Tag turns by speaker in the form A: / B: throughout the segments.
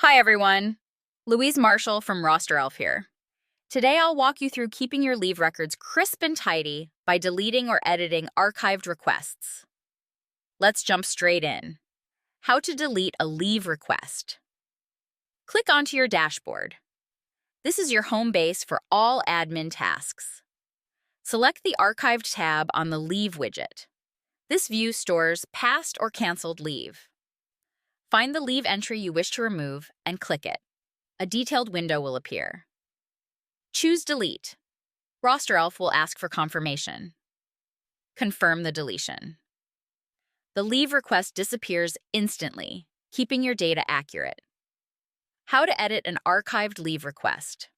A: Hi everyone, Louise Marshall from RosterElf here. Today I'll walk you through keeping your leave records crisp and tidy by deleting or editing archived requests. Let's jump straight in. How to delete a leave request. Click onto your dashboard. This is your home base for all admin tasks. Select the Archived tab on the Leave widget. This view stores past or canceled leave. Find the leave entry you wish to remove and click it. A detailed window will appear. Choose Delete. RosterElf will ask for confirmation. Confirm the deletion. The leave request disappears instantly, keeping your data accurate. How to edit an archived leave request.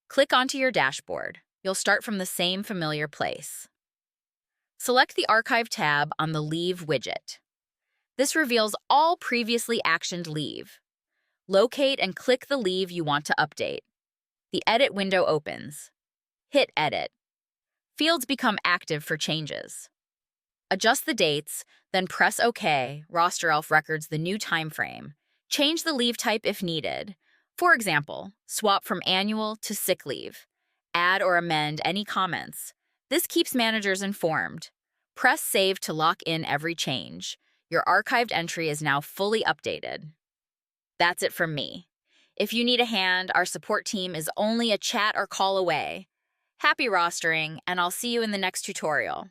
A: Click onto your dashboard. You'll start from the same familiar place. Select the Archive tab on the Leave widget. This reveals all previously actioned leave. Locate and click the leave you want to update. The Edit window opens. Hit Edit. Fields become active for changes. Adjust the dates, then press OK. RosterElf records the new time frame. Change the leave type if needed. For example, swap from annual to sick leave. Add or amend any comments. This keeps managers informed. Press Save to lock in every change. Your archived entry is now fully updated. That's it from me. If you need a hand, our support team is only a chat or call away. Happy rostering, and I'll see you in the next tutorial.